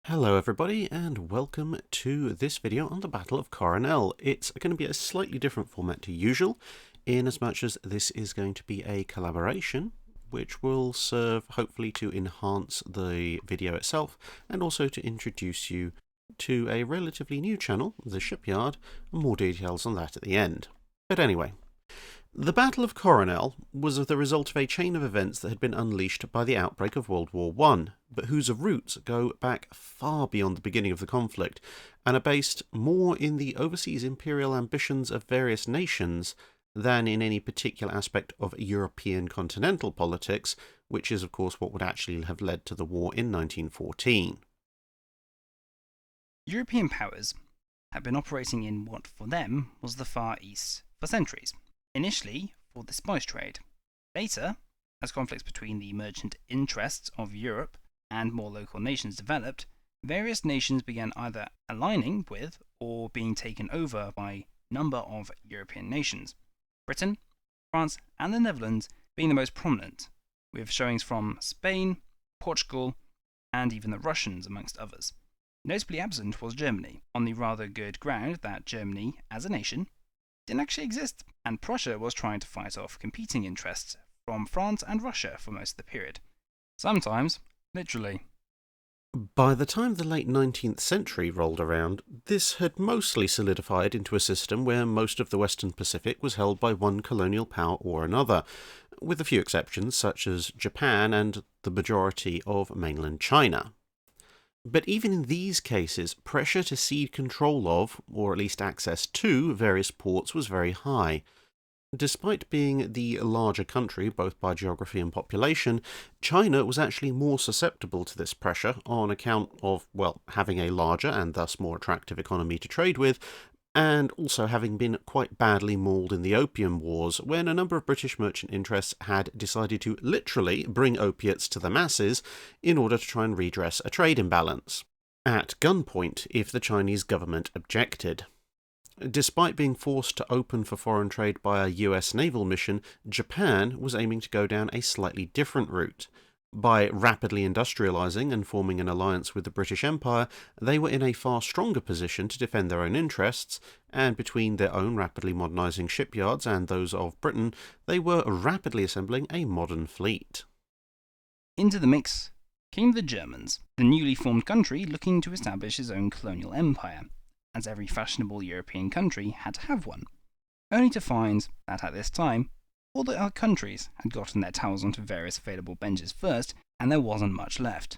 Hello everybody and welcome to this video on the Battle of Coronel. It's going to be a slightly different format to usual in as much as this is going to be a collaboration which will serve hopefully to enhance the video itself and also to introduce you to a relatively new channel, TheShipYard, and more details on that at the end. But anyway, the Battle of Coronel was the result of a chain of events that had been unleashed by the outbreak of World War I, but whose roots go back far beyond the beginning of the conflict, and are based more in the overseas imperial ambitions of various nations than in any particular aspect of European continental politics, which is of course what would actually have led to the war in 1914. European powers had been operating in what for them was the Far East for centuries. Initially for the spice trade. Later, as conflicts between the merchant interests of Europe and more local nations developed, various nations began either aligning with or being taken over by a number of European nations, Britain, France, and the Netherlands being the most prominent, with showings from Spain, Portugal, and even the Russians amongst others. Notably absent was Germany, on the rather good ground that Germany, as a nation, didn't actually exist, and Prussia was trying to fight off competing interests from France and Russia for most of the period. Sometimes, literally. By the time the late 19th century rolled around, this had mostly solidified into a system where most of the Western Pacific was held by one colonial power or another, with a few exceptions such as Japan and the majority of mainland China. But even in these cases, pressure to cede control of, or at least access to, various ports was very high. Despite being the larger country, both by geography and population, China was actually more susceptible to this pressure on account of, well, having a larger and thus more attractive economy to trade with, and also having been quite badly mauled in the Opium Wars, when a number of British merchant interests had decided to literally bring opiates to the masses in order to try and redress a trade imbalance, at gunpoint if the Chinese government objected. Despite being forced to open for foreign trade by a US naval mission, Japan was aiming to go down a slightly different route. By rapidly industrialising and forming an alliance with the British Empire, they were in a far stronger position to defend their own interests, and between their own rapidly modernising shipyards and those of Britain, they were rapidly assembling a modern fleet. Into the mix came the Germans, the newly formed country looking to establish its own colonial empire, as every fashionable European country had to have one, only to find that at this time all the other countries had gotten their towels onto various available benches first, and there wasn't much left.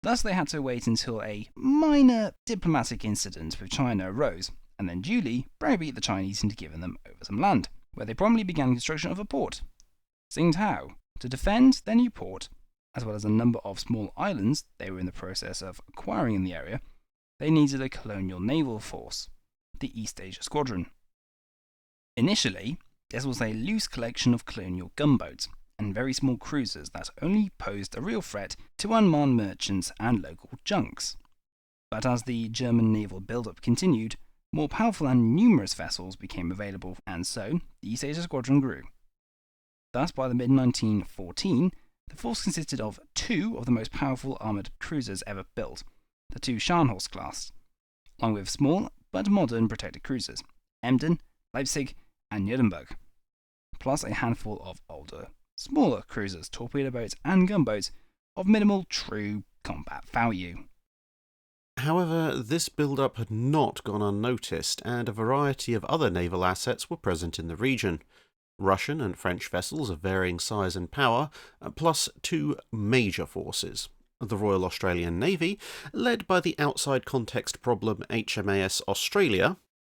Thus they had to wait until a minor diplomatic incident with China arose, and then duly browbeat the Chinese into giving them over some land, where they promptly began construction of a port, Tsingtao, to defend their new port, as well as a number of small islands they were in the process of acquiring in the area. They needed a colonial naval force, the East Asia Squadron. Initially, this was a loose collection of colonial gunboats and very small cruisers that only posed a real threat to unmanned merchants and local junks. But as the German naval build-up continued, more powerful and numerous vessels became available, and so the East Asia Squadron grew. Thus, by the mid-1914, the force consisted of two of the most powerful armoured cruisers ever built, the two Scharnhorst class, along with small but modern protected cruisers, Emden, Leipzig, and Nuremberg, plus a handful of older, smaller cruisers, torpedo boats, and gunboats of minimal true combat value. However, this build-up had not gone unnoticed, and a variety of other naval assets were present in the region. Russian and French vessels of varying size and power, plus two major forces. The Royal Australian Navy, led by the outside context problem HMAS Australia,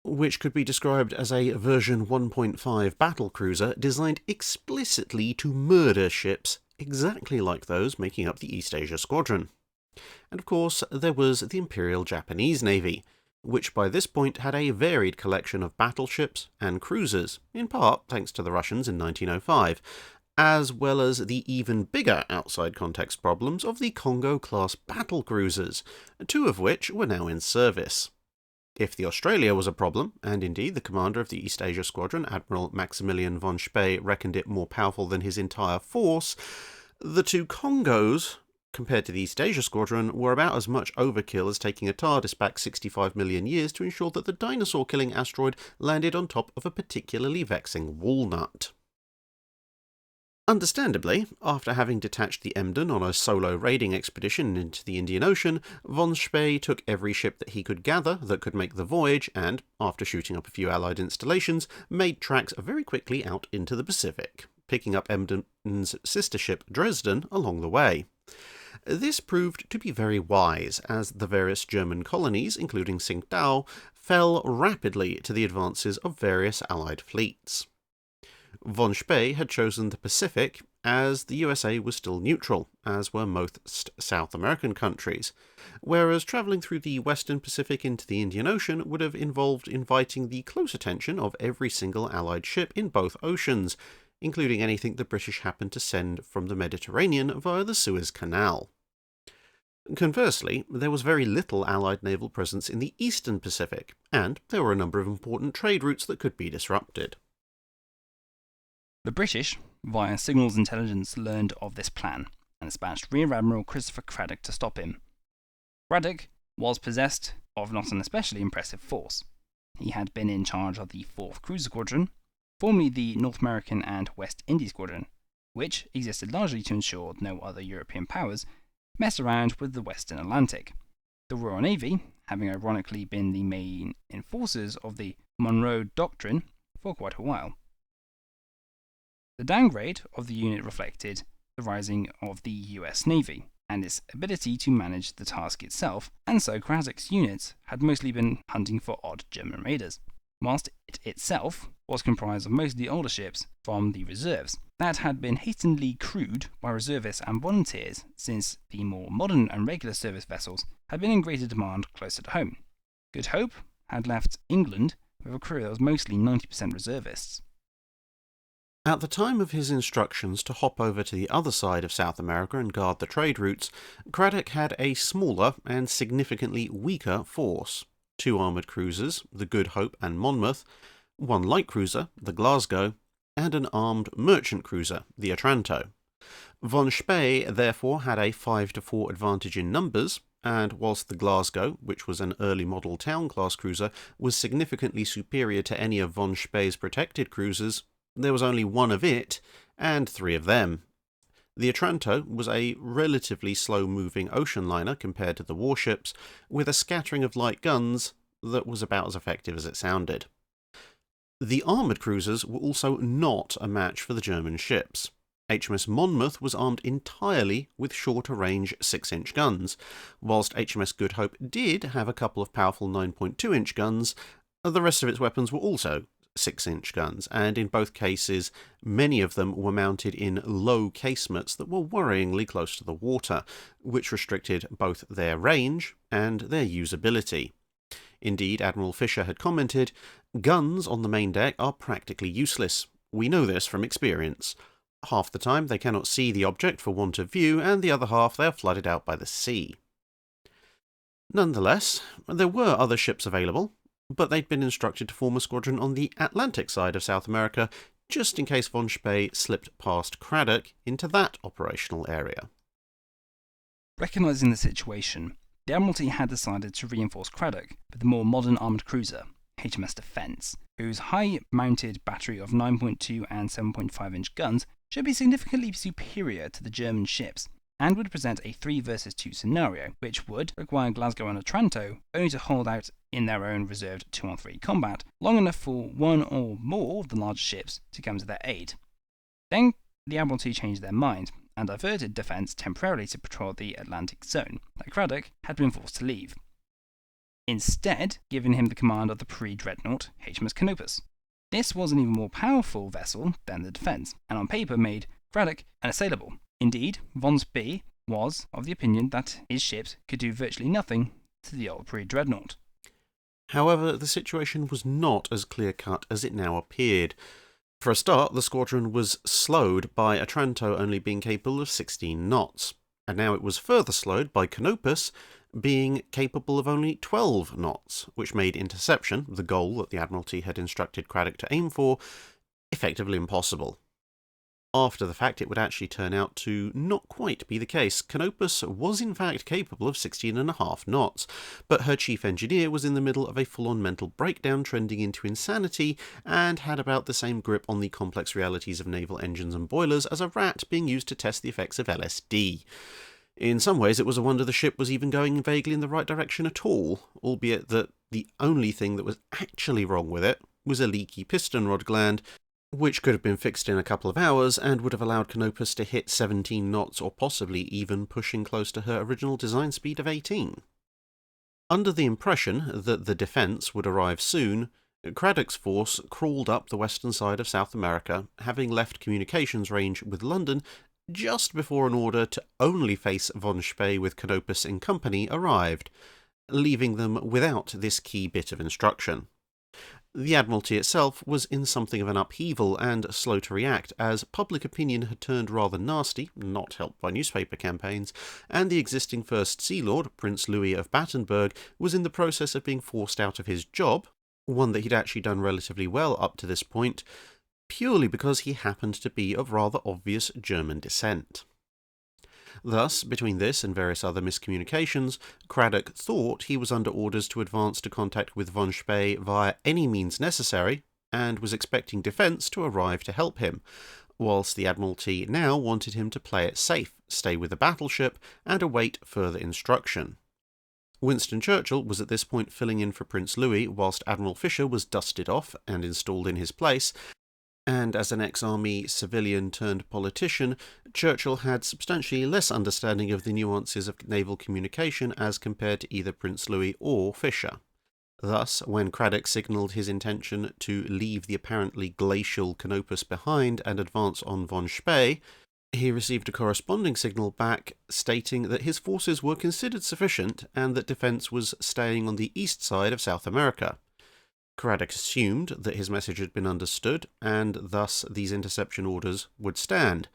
which could be described as a version 1.5 battlecruiser designed explicitly to murder ships exactly like those making up the East Asia Squadron. And of course, there was the Imperial Japanese Navy, which by this point had a varied collection of battleships and cruisers, in part thanks to the Russians in 1905, as well as the even bigger outside context problems of the Congo-class battlecruisers, two of which were now in service. If the Australia was a problem, and indeed the commander of the East Asia Squadron, Admiral Maximilian von Spee, reckoned it more powerful than his entire force, the two Congos compared to the East Asia Squadron, were about as much overkill as taking a TARDIS back 65 million years to ensure that the dinosaur-killing asteroid landed on top of a particularly vexing walnut. Understandably, after having detached the Emden on a solo raiding expedition into the Indian Ocean, von Spee took every ship that he could gather that could make the voyage and, after shooting up a few Allied installations, made tracks very quickly out into the Pacific, picking up Emden's sister ship Dresden along the way. This proved to be very wise, as the various German colonies, including Tsingtao, fell rapidly to the advances of various Allied fleets. Von Spee had chosen the Pacific as the USA was still neutral, as were most South American countries, whereas travelling through the Western Pacific into the Indian Ocean would have involved inviting the close attention of every single Allied ship in both oceans, including anything the British happened to send from the Mediterranean via the Suez Canal. Conversely, there was very little Allied naval presence in the Eastern Pacific, and there were a number of important trade routes that could be disrupted. The British, via signals intelligence, learned of this plan, and dispatched Rear-Admiral Christopher Cradock to stop him. Craddock was possessed of not an especially impressive force. He had been in charge of the 4th Cruiser Squadron, formerly the North American and West Indies Squadron, which existed largely to ensure no other European powers messed around with the Western Atlantic. The Royal Navy, having ironically been the main enforcers of the Monroe Doctrine for quite a while. The downgrade of the unit reflected the rising of the US Navy and its ability to manage the task itself, and so Craddock's units had mostly been hunting for odd German raiders, whilst it itself was comprised of mostly older ships from the reserves that had been hastily crewed by reservists and volunteers, since the more modern and regular service vessels had been in greater demand closer to home. Good Hope had left England with a crew that was mostly 90% reservists. At the time of his instructions to hop over to the other side of South America and guard the trade routes, Craddock had a smaller and significantly weaker force: 2 armoured cruisers, the Good Hope and Monmouth, 1 light cruiser, the Glasgow, and an armed merchant cruiser, the Otranto. Von Spee therefore had a 5-4 advantage in numbers, and whilst the Glasgow, which was an early model town-class cruiser, was significantly superior to any of von Spee's protected cruisers, there was only 1 of it, and 3 of them. The Otranto was a relatively slow-moving ocean liner compared to the warships, with a scattering of light guns that was about as effective as it sounded. The armoured cruisers were also not a match for the German ships. HMS Monmouth was armed entirely with shorter-range 6-inch guns, whilst HMS Good Hope did have a couple of powerful 9.2-inch guns. The rest of its weapons were also 6-inch guns, and in both cases many of them were mounted in low casemates that were worryingly close to the water, which restricted both their range and their usability. Indeed, Admiral Fisher had commented, "Guns on the main deck are practically useless. We know this from experience. Half the time they cannot see the object for want of view, and the other half they are flooded out by the sea." Nonetheless, there were other ships available, but they'd been instructed to form a squadron on the Atlantic side of South America, just in case von Spee slipped past Craddock into that operational area. Recognising the situation, the Admiralty had decided to reinforce Craddock with the more modern armoured cruiser, HMS Defence, whose high-mounted battery of 9.2 and 7.5-inch guns should be significantly superior to the German ships, and would present a 3 versus 2 scenario, which would require Glasgow and Otranto only to hold out in their own reserved 2-on-3 combat long enough for 1 or more of the larger ships to come to their aid. Then the Admiralty changed their mind and diverted Defence temporarily to patrol the Atlantic zone that Craddock had been forced to leave, instead giving him the command of the pre-dreadnought HMS Canopus. This was an even more powerful vessel than the Defence, and on paper made Craddock unassailable. Indeed, von Spee was of the opinion that his ships could do virtually nothing to the old pre-dreadnought. However, the situation was not as clear-cut as it now appeared. For a start, the squadron was slowed by Otranto only being capable of 16 knots, and now it was further slowed by Canopus being capable of only 12 knots, which made interception, the goal that the Admiralty had instructed Craddock to aim for, effectively impossible. After the fact, it would actually turn out to not quite be the case. Canopus was in fact capable of 16.5 knots, but her chief engineer was in the middle of a full-on mental breakdown trending into insanity, and had about the same grip on the complex realities of naval engines and boilers as a rat being used to test the effects of LSD. In some ways, it was a wonder the ship was even going vaguely in the right direction at all, albeit that the only thing that was actually wrong with it was a leaky piston rod gland, which could have been fixed in a couple of hours and would have allowed Canopus to hit 17 knots, or possibly even pushing close to her original design speed of 18. Under the impression that the defence would arrive soon, Craddock's force crawled up the western side of South America, having left communications range with London just before an order to only face von Spee with Canopus in company arrived, leaving them without this key bit of instruction. The Admiralty itself was in something of an upheaval and slow to react, as public opinion had turned rather nasty, not helped by newspaper campaigns, and the existing First Sea Lord, Prince Louis of Battenberg, was in the process of being forced out of his job, one that he'd actually done relatively well up to this point, purely because he happened to be of rather obvious German descent. Thus, between this and various other miscommunications, Craddock thought he was under orders to advance to contact with von Spee via any means necessary, and was expecting defence to arrive to help him, whilst the Admiralty now wanted him to play it safe, stay with the battleship, and await further instruction. Winston Churchill was at this point filling in for Prince Louis, whilst Admiral Fisher was dusted off and installed in his place, and as an ex-army civilian-turned-politician, Churchill had substantially less understanding of the nuances of naval communication as compared to either Prince Louis or Fisher. Thus, when Craddock signalled his intention to leave the apparently glacial Canopus behind and advance on von Spee, he received a corresponding signal back stating that his forces were considered sufficient and that defence was staying on the east side of South America. Craddock assumed that his message had been understood, and thus these interception orders would stand,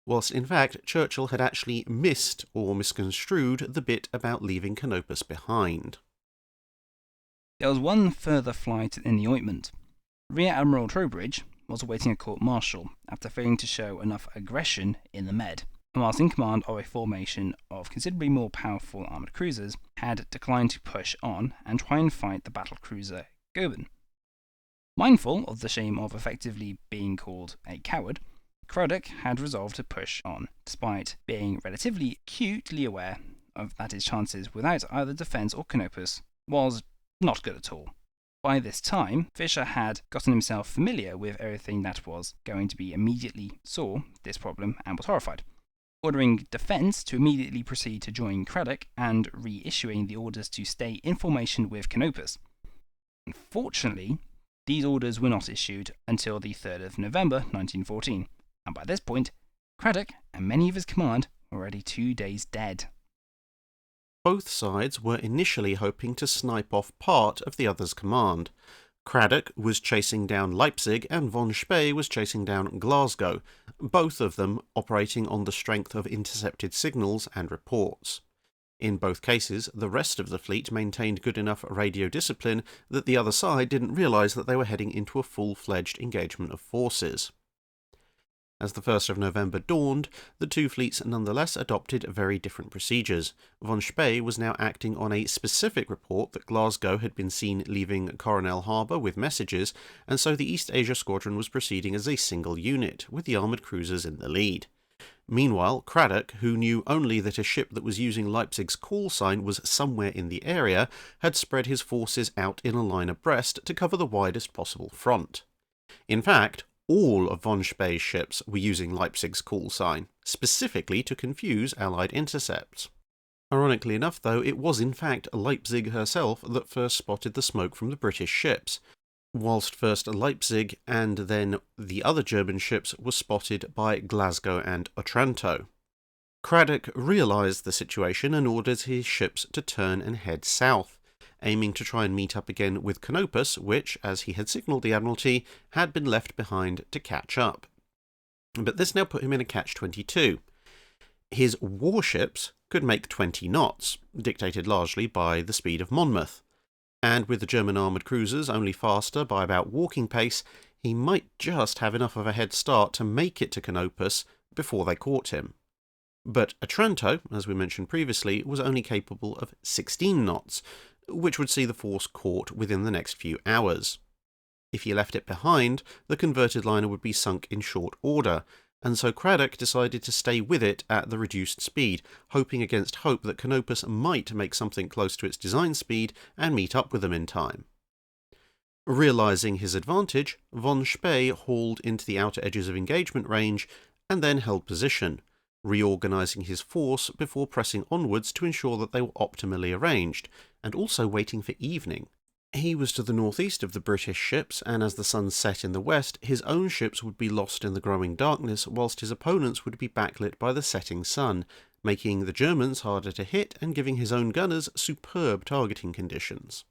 whilst in fact Churchill had actually missed or misconstrued the bit about leaving Canopus behind. There was one further fly in the ointment. Rear-Admiral Trowbridge was awaiting a court-martial after failing to show enough aggression in the Med, and whilst in command of a formation of considerably more powerful armoured cruisers, had declined to push on and try and fight the battlecruiser Goeben. Mindful of the shame of effectively being called a coward, Craddock had resolved to push on, despite being relatively acutely aware of that his chances without either defence or Canopus was not good at all. By this time, Fisher had gotten himself familiar with everything that was going to be immediately saw this problem and was horrified, ordering defence to immediately proceed to join Craddock and reissuing the orders to stay in formation with Canopus. Unfortunately, these orders were not issued until the 3rd of November 1914, and by this point, Craddock and many of his command were already 2 days dead. Both sides were initially hoping to snipe off part of the other's command. Craddock was chasing down Leipzig and von Spee was chasing down Glasgow, both of them operating on the strength of intercepted signals and reports. In both cases, the rest of the fleet maintained good enough radio discipline that the other side didn't realise that they were heading into a full-fledged engagement of forces. As the 1st of November dawned, the two fleets nonetheless adopted very different procedures. Von Spee was now acting on a specific report that Glasgow had been seen leaving Coronel Harbour with messages, and so the East Asia Squadron was proceeding as a single unit, with the armoured cruisers in the lead. Meanwhile, Craddock, who knew only that a ship that was using Leipzig's call sign was somewhere in the area, had spread his forces out in a line abreast to cover the widest possible front. In fact, all of von Spee's ships were using Leipzig's call sign, specifically to confuse Allied intercepts. Ironically enough, though, it was in fact Leipzig herself that first spotted the smoke from the British ships, whilst first Leipzig and then the other German ships were spotted by Glasgow and Otranto. Craddock realised the situation and ordered his ships to turn and head south, aiming to try and meet up again with Canopus, which, as he had signalled the Admiralty, had been left behind to catch up. But this now put him in a catch-22. His warships could make 20 knots, dictated largely by the speed of Monmouth, and with the German armoured cruisers only faster by about walking pace, he might just have enough of a head start to make it to Canopus before they caught him. But Otranto, as we mentioned previously, was only capable of 16 knots, which would see the force caught within the next few hours. If he left it behind, the converted liner would be sunk in short order, and so Craddock decided to stay with it at the reduced speed, hoping against hope that Canopus might make something close to its design speed and meet up with them in time. Realising his advantage, von Spee hauled into the outer edges of engagement range and then held position, reorganising his force before pressing onwards to ensure that they were optimally arranged, and also waiting for evening. He was to the northeast of the British ships, and as the sun set in the west, his own ships would be lost in the growing darkness, whilst his opponents would be backlit by the setting sun, making the Germans harder to hit and giving his own gunners superb targeting conditions.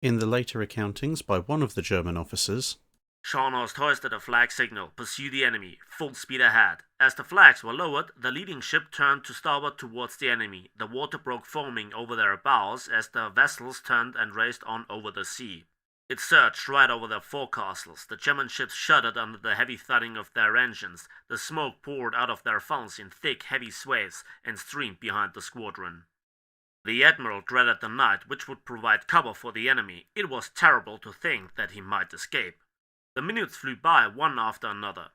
In the later accountings by one of the German officers, Scharnhorst hoisted a flag signal, pursue the enemy, full speed ahead. As the flags were lowered, the leading ship turned to starboard towards the enemy. The water broke foaming over their bows as the vessels turned and raced on over the sea. It surged right over their forecastles. The German ships shuddered under the heavy thudding of their engines. The smoke poured out of their funnels in thick, heavy swathes and streamed behind the squadron. The Admiral dreaded the night, which would provide cover for the enemy. It was terrible to think that he might escape. The minutes flew by one after another.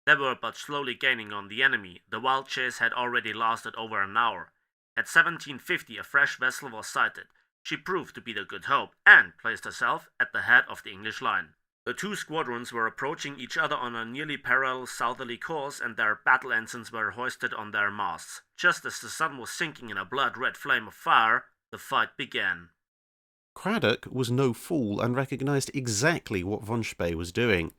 They were but slowly gaining on the enemy. The wild chase had already lasted over an hour. At 1750 a fresh vessel was sighted. She proved to be the Good Hope, and placed herself at the head of the English line. The two squadrons were approaching each other on a nearly parallel southerly course, and their battle ensigns were hoisted on their masts. Just as the sun was sinking in a blood-red flame of fire, the fight began. Craddock was no fool and recognised exactly what von Spee was doing.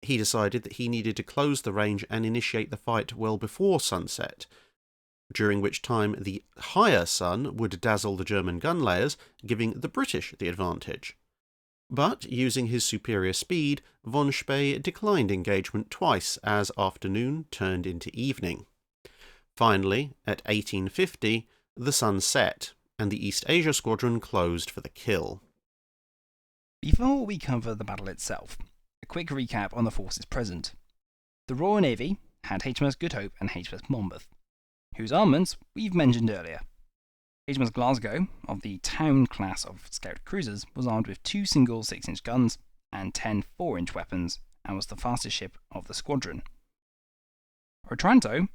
He decided that he needed to close the range and initiate the fight well before sunset, during which time the higher sun would dazzle the German gun layers, giving the British the advantage. But, using his superior speed, von Spee declined engagement twice as afternoon turned into evening. Finally, at 1850, the sun set, and the East Asia Squadron closed for the kill. Before we cover the battle itself, a quick recap on the forces present. The Royal Navy had HMS Good Hope and HMS Monmouth, whose armaments we've mentioned earlier. HMS Glasgow, of the Town class of scout cruisers, was armed with 2 single 6-inch guns and 10 4-inch weapons, and was the fastest ship of the squadron. Otranto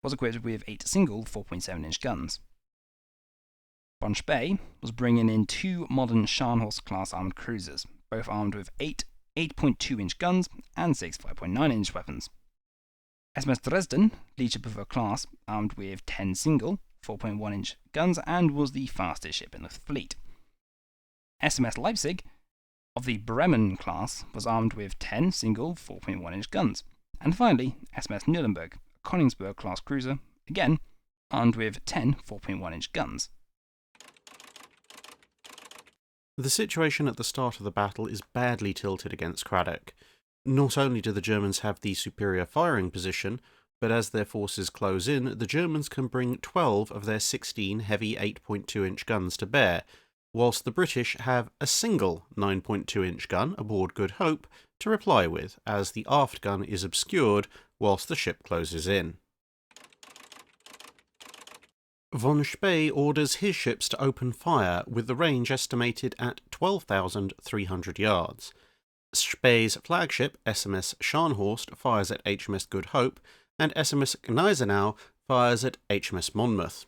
was equipped with 8 single 4.7-inch guns. Von Spee was bringing in 2 modern Scharnhorst class armoured cruisers, both armed with 8 8.2-inch guns and 6 5.9-inch weapons. SMS Dresden, leadership of her class, armed with 10 single 4.1-inch guns, and was the fastest ship in the fleet. SMS Leipzig, of the Bremen class, was armed with 10 single 4.1-inch guns. And finally, SMS Nuremberg, a Königsberg class cruiser, again armed with 10 4.1-inch guns. The situation at the start of the battle is badly tilted against Craddock. Not only do the Germans have the superior firing position, but as their forces close in, the Germans can bring 12 of their 16 heavy 8.2-inch guns to bear, whilst the British have a single 9.2-inch gun aboard Good Hope to reply with, as the aft gun is obscured whilst the ship closes in. Von Spee orders his ships to open fire, with the range estimated at 12,300 yards. Spee's flagship, SMS Scharnhorst, fires at HMS Good Hope, and SMS Gneisenau fires at HMS Monmouth.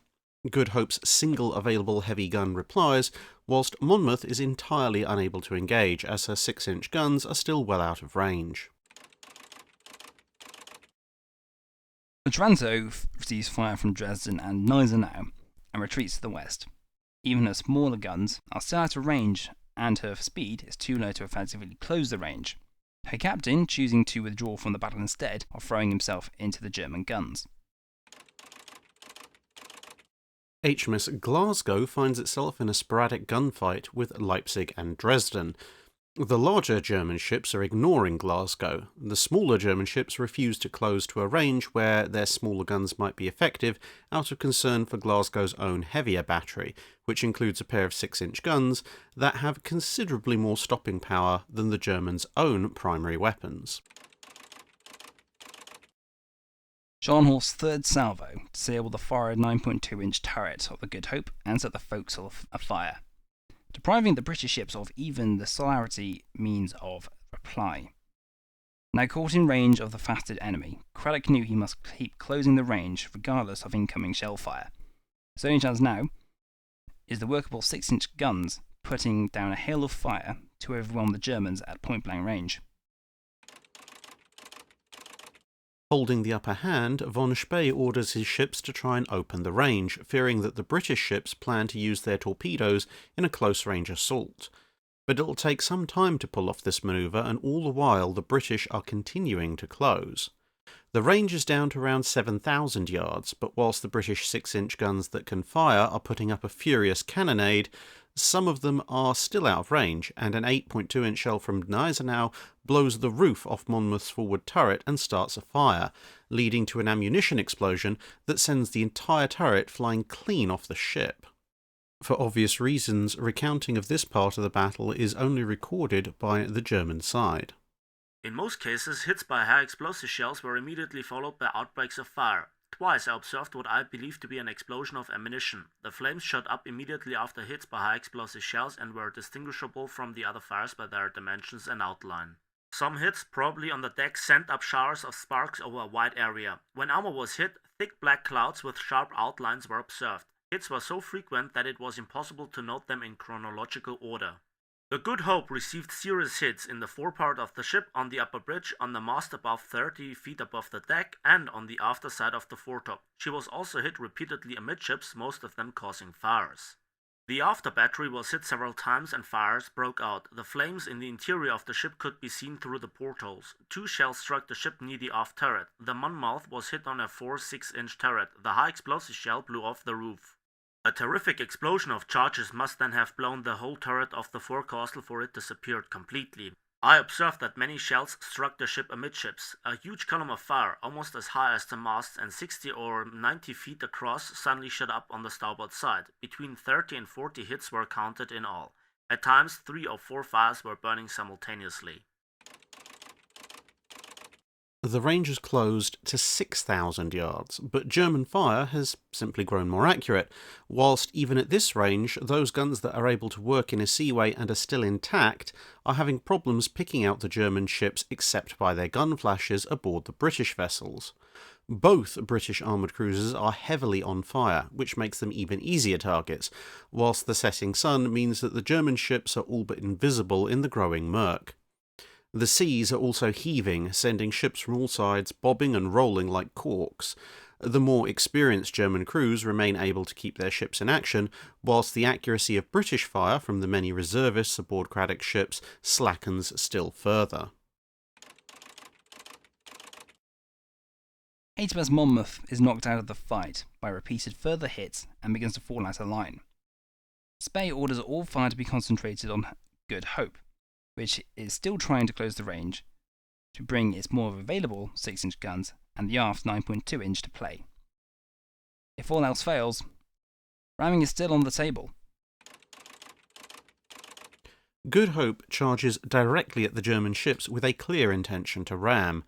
Good Hope's single available heavy gun replies, whilst Monmouth is entirely unable to engage, as her 6-inch guns are still well out of range. Otranto receives fire from Dresden and Gneisenau, and retreats to the west. Even her smaller guns are still out of range, and her speed is too low to effectively close the range, her captain choosing to withdraw from the battle instead of throwing himself into the German guns. HMS Glasgow finds itself in a sporadic gunfight with Leipzig and Dresden. The larger German ships are ignoring Glasgow. The smaller German ships refuse to close to a range where their smaller guns might be effective out of concern for Glasgow's own heavier battery, which includes a pair of 6-inch guns that have considerably more stopping power than the Germans' own primary weapons. Scharnhorst's third salvo disabled the forward 9.2-inch turret of the Good Hope and set the forecastle afire, depriving the British ships of even the solidarity means of reply. Now caught in range of the fastered enemy, Craddock knew he must keep closing the range regardless of incoming shell fire. His only chance now is the workable 6-inch guns putting down a hail of fire to overwhelm the Germans at point-blank range. Holding the upper hand, von Spee orders his ships to try and open the range, fearing that the British ships plan to use their torpedoes in a close-range assault. But it'll take some time to pull off this manoeuvre, and all the while the British are continuing to close. The range is down to around 7,000 yards, but whilst the British 6-inch guns that can fire are putting up a furious cannonade, some of them are still out of range, and an 8.2-inch shell from Gneisenau blows the roof off Monmouth's forward turret and starts a fire, leading to an ammunition explosion that sends the entire turret flying clean off the ship. For obvious reasons, recounting of this part of the battle is only recorded by the German side. In most cases, hits by high explosive shells were immediately followed by outbreaks of fire. Twice I observed what I believed to be an explosion of ammunition. The flames shot up immediately after hits by high explosive shells and were distinguishable from the other fires by their dimensions and outline. Some hits, probably on the deck, sent up showers of sparks over a wide area. When armor was hit, thick black clouds with sharp outlines were observed. Hits were so frequent that it was impossible to note them in chronological order. The Good Hope received serious hits in the forepart of the ship, on the upper bridge, on the mast above 30 feet above the deck, and on the after side of the foretop. She was also hit repeatedly amidships, most of them causing fires. The after battery was hit several times and fires broke out. The flames in the interior of the ship could be seen through the portholes. 2 shells struck the ship near the aft turret. The Monmouth was hit on a 4-6-inch turret. The high explosive shell blew off the roof. A terrific explosion of charges must then have blown the whole turret off the forecastle, for it disappeared completely. I observed that many shells struck the ship amidships. A huge column of fire, almost as high as the masts and 60 or 90 feet across, suddenly shot up on the starboard side. Between 30 and 40 hits were counted in all. At times, 3 or 4 fires were burning simultaneously. The range is closed to 6,000 yards, but German fire has simply grown more accurate, whilst even at this range, those guns that are able to work in a seaway and are still intact are having problems picking out the German ships except by their gun flashes aboard the British vessels. Both British armoured cruisers are heavily on fire, which makes them even easier targets, whilst the setting sun means that the German ships are all but invisible in the growing murk. The seas are also heaving, sending ships from all sides bobbing and rolling like corks. The more experienced German crews remain able to keep their ships in action, whilst the accuracy of British fire from the many reservists aboard Craddock's ships slackens still further. HMS Monmouth is knocked out of the fight by repeated further hits and begins to fall out of line. Spee orders all fire to be concentrated on Good Hope, which is still trying to close the range to bring its more available 6-inch guns and the aft 9.2-inch to play. If all else fails, ramming is still on the table. Good Hope charges directly at the German ships with a clear intention to ram.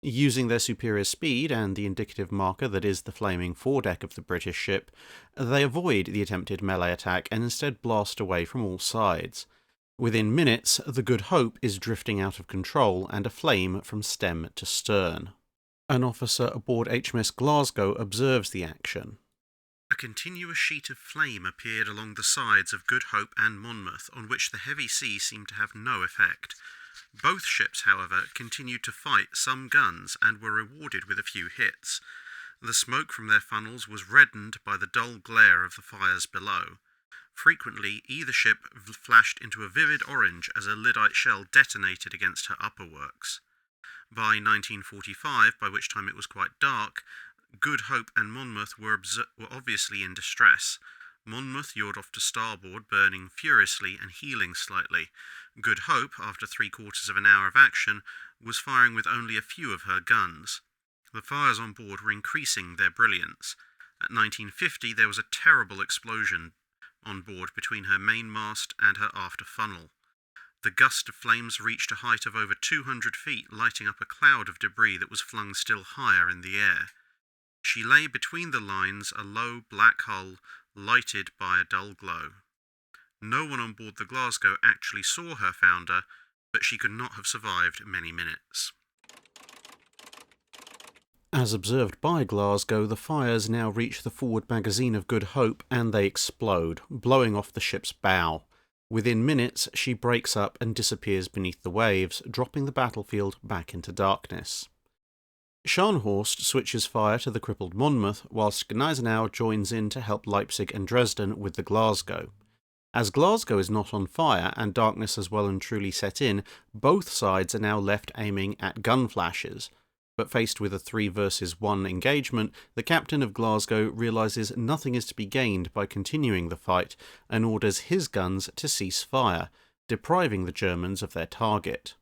Using their superior speed and the indicative marker that is the flaming foredeck of the British ship, they avoid the attempted melee attack and instead blast away from all sides. Within minutes, the Good Hope is drifting out of control and aflame from stem to stern. An officer aboard HMS Glasgow observes the action. A continuous sheet of flame appeared along the sides of Good Hope and Monmouth, on which the heavy sea seemed to have no effect. Both ships, however, continued to fight some guns and were rewarded with a few hits. The smoke from their funnels was reddened by the dull glare of the fires below. Frequently, either ship flashed into a vivid orange as a lyddite shell detonated against her upper works. By 1945, by which time it was quite dark, Good Hope and Monmouth were obviously in distress. Monmouth yawed off to starboard, burning furiously and heeling slightly. Good Hope, after 3/4 of an hour of action, was firing with only a few of her guns. The fires on board were increasing their brilliance. At 1950 there was a terrible explosion on board between her mainmast and her after funnel. The gust of flames reached a height of over 200 feet, lighting up a cloud of debris that was flung still higher in the air. She lay between the lines, a low black hull, lighted by a dull glow. No one on board the Glasgow actually saw her founder, but she could not have survived many minutes. As observed by Glasgow, the fires now reach the forward magazine of Good Hope and they explode, blowing off the ship's bow. Within minutes, she breaks up and disappears beneath the waves, dropping the battlefield back into darkness. Scharnhorst switches fire to the crippled Monmouth, whilst Gneisenau joins in to help Leipzig and Dresden with the Glasgow. As Glasgow is not on fire and darkness has well and truly set in, both sides are now left aiming at gun flashes. But faced with a 3 versus 1 engagement, the captain of Glasgow realises nothing is to be gained by continuing the fight and orders his guns to cease fire, depriving the Germans of their target.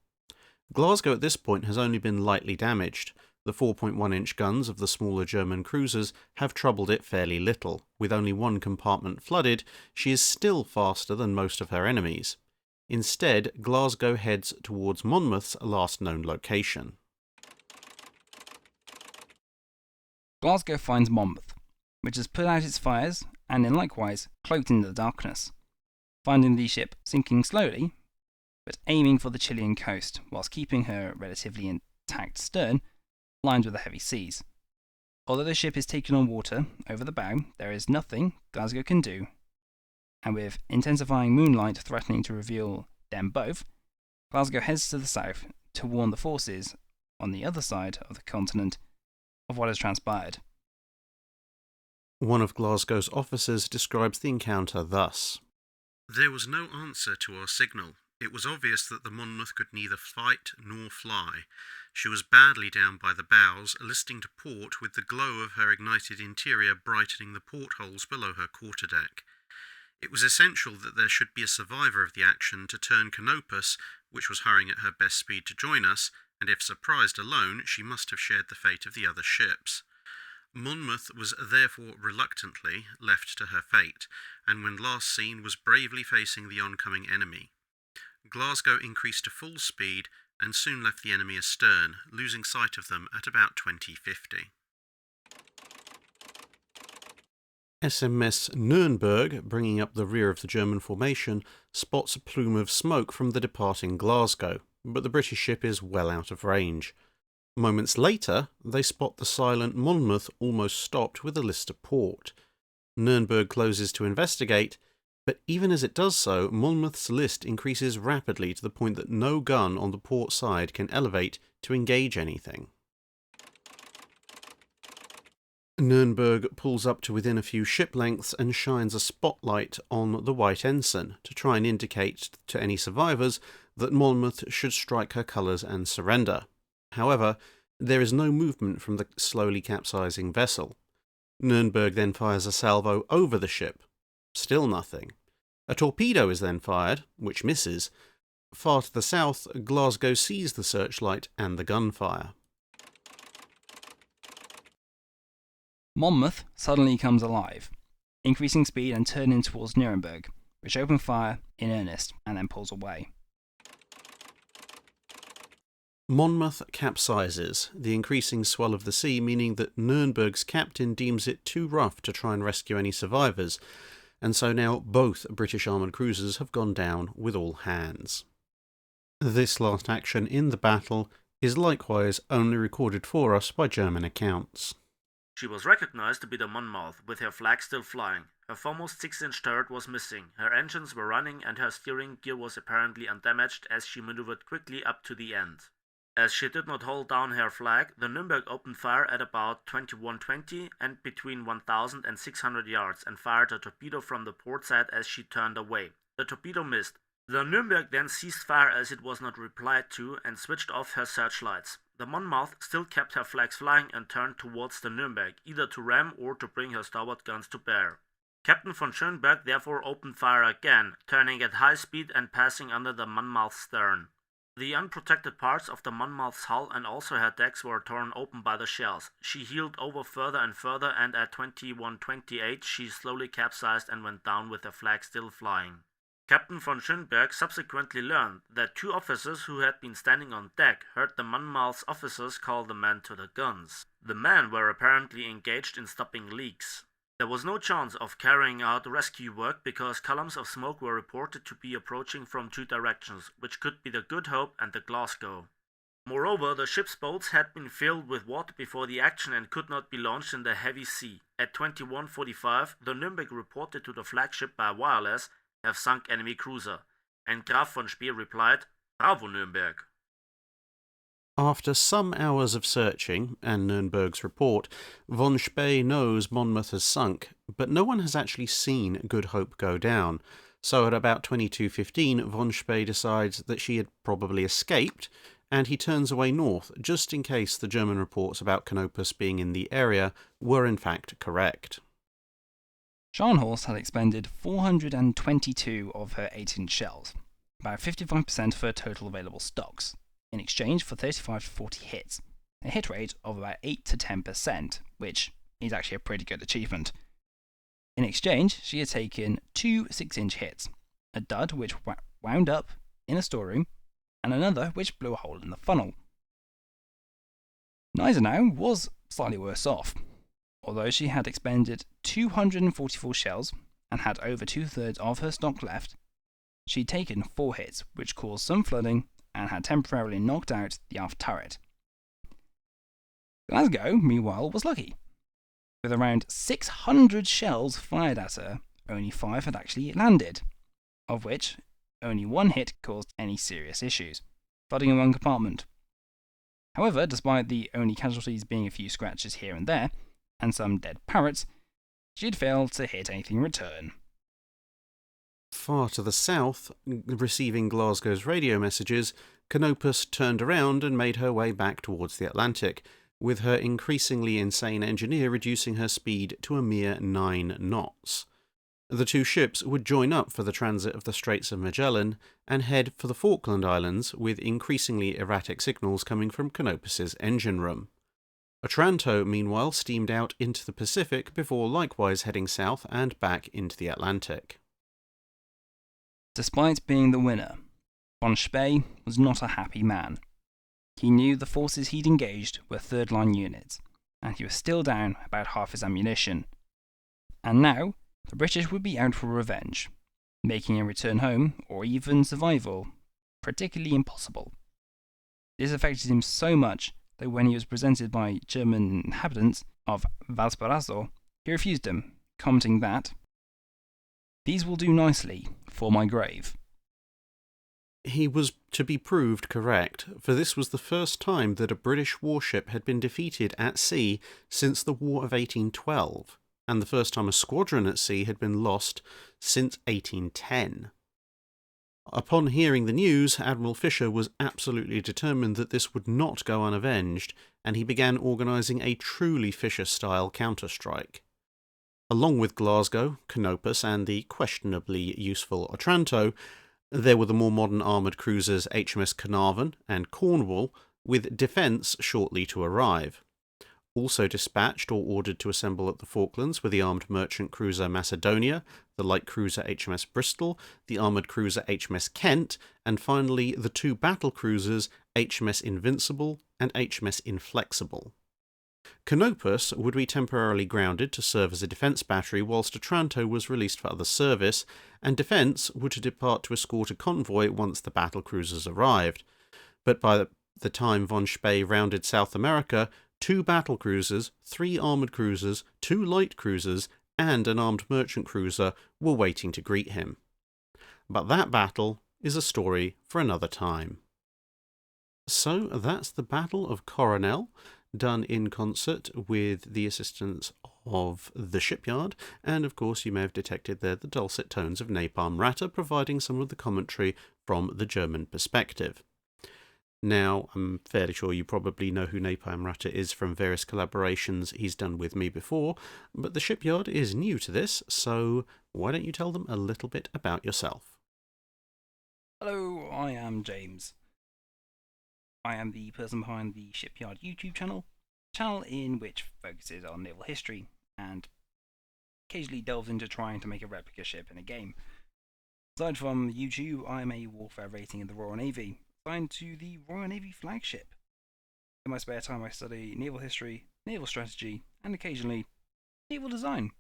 Glasgow at this point has only been lightly damaged. The 4.1-inch guns of the smaller German cruisers have troubled it fairly little. With only one compartment flooded, she is still faster than most of her enemies. Instead, Glasgow heads towards Monmouth's last known location. Glasgow finds Monmouth, which has put out its fires and then likewise cloaked in the darkness, finding the ship sinking slowly, but aiming for the Chilean coast whilst keeping her relatively intact stern lined with the heavy seas. Although the ship is taken on water over the bow, there is nothing Glasgow can do, and with intensifying moonlight threatening to reveal them both, Glasgow heads to the south to warn the forces on the other side of the continent of what has transpired. One of Glasgow's officers describes the encounter thus. There was no answer to our signal. It was obvious that the Monmouth could neither fight nor fly. She was badly down by the bows, listing to port with the glow of her ignited interior brightening the portholes below her quarterdeck. It was essential that there should be a survivor of the action to turn Canopus, which was hurrying at her best speed to join us, and if surprised alone, she must have shared the fate of the other ships. Monmouth was therefore reluctantly left to her fate, and when last seen was bravely facing the oncoming enemy. Glasgow increased to full speed and soon left the enemy astern, losing sight of them at about 2050. SMS Nürnberg, bringing up the rear of the German formation, spots a plume of smoke from the departing Glasgow, but the British ship is well out of range. Moments later, they spot the silent Monmouth almost stopped with a list to port. Nürnberg closes to investigate, but even as it does so, Monmouth's list increases rapidly to the point that no gun on the port side can elevate to engage anything. Nürnberg pulls up to within a few ship lengths and shines a spotlight on the white ensign to try and indicate to any survivors that Monmouth should strike her colours and surrender. However, there is no movement from the slowly capsizing vessel. Nürnberg then fires a salvo over the ship. Still nothing. A torpedo is then fired, which misses. Far to the south, Glasgow sees the searchlight and the gunfire. Monmouth suddenly comes alive, increasing speed and turning towards Nuremberg, which open fire in earnest and then pulls away. Monmouth capsizes, the increasing swell of the sea meaning that Nürnberg's captain deems it too rough to try and rescue any survivors, and so now both British armoured cruisers have gone down with all hands. This last action in the battle is likewise only recorded for us by German accounts. She was recognized to be the Monmouth, with her flag still flying. Her foremost 6-inch turret was missing, her engines were running, and her steering gear was apparently undamaged as she maneuvered quickly up to the end. As she did not hold down her flag, the Nürnberg opened fire at about 2120 and between 1000 and 600 yards and fired a torpedo from the port side as she turned away. The torpedo missed. The Nürnberg then ceased fire as it was not replied to and switched off her searchlights. The Monmouth still kept her flags flying and turned towards the Nürnberg, either to ram or to bring her starboard guns to bear. Captain von Schönberg therefore opened fire again, turning at high speed and passing under the Monmouth's stern. The unprotected parts of the Monmouth's hull and also her decks were torn open by the shells. She heeled over further and further, and at 21:28 she slowly capsized and went down with her flag still flying. Captain von Schönberg subsequently learned that two officers who had been standing on deck heard the Monmouth's officers call the men to the guns. The men were apparently engaged in stopping leaks. There was no chance of carrying out rescue work because columns of smoke were reported to be approaching from two directions, which could be the Good Hope and the Glasgow. Moreover, the ship's boats had been filled with water before the action and could not be launched in the heavy sea. At 21:45, the Nürnberg reported to the flagship by wireless, "Have sunk enemy cruiser," and Graf von Spee replied, "Bravo, Nürnberg." After some hours of searching, and Nürnberg's report, von Spee knows Monmouth has sunk, but no one has actually seen Good Hope go down. So at about 22:15, von Spee decides that she had probably escaped, and he turns away north, just in case the German reports about Canopus being in the area were in fact correct. Scharnhorst had expended 422 of her 8-inch shells, about 55% of her total available stocks, in exchange for 35 to 40 hits, a hit rate of about 8 to 10%, which is actually a pretty good achievement. In exchange, she had taken 2 6-inch hits, a dud which wound up in a storeroom, and another which blew a hole in the funnel. Gneisenau was slightly worse off. Although she had expended 244 shells and had over 2/3 of her stock left, she'd taken 4 hits, which caused some flooding and had temporarily knocked out the aft turret. Glasgow, meanwhile, was lucky. With around 600 shells fired at her, only 5 had actually landed, of which only 1 hit caused any serious issues, flooding in one compartment. However, despite the only casualties being a few scratches here and there, and some dead parrots, she'd failed to hit anything in return. Far to the south, receiving Glasgow's radio messages, Canopus turned around and made her way back towards the Atlantic, with her increasingly insane engineer reducing her speed to a mere 9 knots. The two ships would join up for the transit of the Straits of Magellan and head for the Falkland Islands, with increasingly erratic signals coming from Canopus's engine room. Otranto, meanwhile, steamed out into the Pacific before likewise heading south and back into the Atlantic. Despite being the winner, von Spee was not a happy man. He knew the forces he'd engaged were third-line units, and he was still down about half his ammunition. And now, the British would be out for revenge, making a return home, or even survival, particularly impossible. This affected him so much that when he was presented by German inhabitants of Valparaiso, he refused them, commenting that, "These will do nicely for my grave." He was to be proved correct, for this was the first time that a British warship had been defeated at sea since the War of 1812, and the first time a squadron at sea had been lost since 1810. Upon hearing the news, Admiral Fisher was absolutely determined that this would not go unavenged, and he began organising a truly Fisher-style counterstrike. Along with Glasgow, Canopus, and the questionably useful Otranto, there were the more modern armoured cruisers HMS Carnarvon and Cornwall, with defence shortly to arrive. Also dispatched or ordered to assemble at the Falklands were the armed merchant cruiser Macedonia, the light cruiser HMS Bristol, the armoured cruiser HMS Kent, and finally the 2 battle cruisers HMS Invincible and HMS Inflexible. Canopus would be temporarily grounded to serve as a defence battery, whilst Otranto was released for other service, and defence were to depart to escort a convoy once the battle cruisers arrived. But by the time von Spee rounded South America, 2 battle cruisers, 3 armoured cruisers, 2 light cruisers, and an armed merchant cruiser were waiting to greet him. But that battle is a story for another time. So that's the Battle of Coronel, done in concert with the assistance of TheShipYard, and of course you may have detected there the dulcet tones of Napalm Ratter providing some of the commentary from the German perspective. Now, I'm fairly sure you probably know who Napalm Ratter is from various collaborations he's done with me before, but the Shipyard is new to this, so why don't you tell them a little bit about yourself? Hello, I am James. I am the person behind the Shipyard YouTube channel, a channel in which focuses on naval history and occasionally delves into trying to make a replica ship in a game. Aside from YouTube, I am a warfare rating in the Royal Navy, assigned to the Royal Navy flagship. In my spare time I study naval history, naval strategy, and occasionally naval design.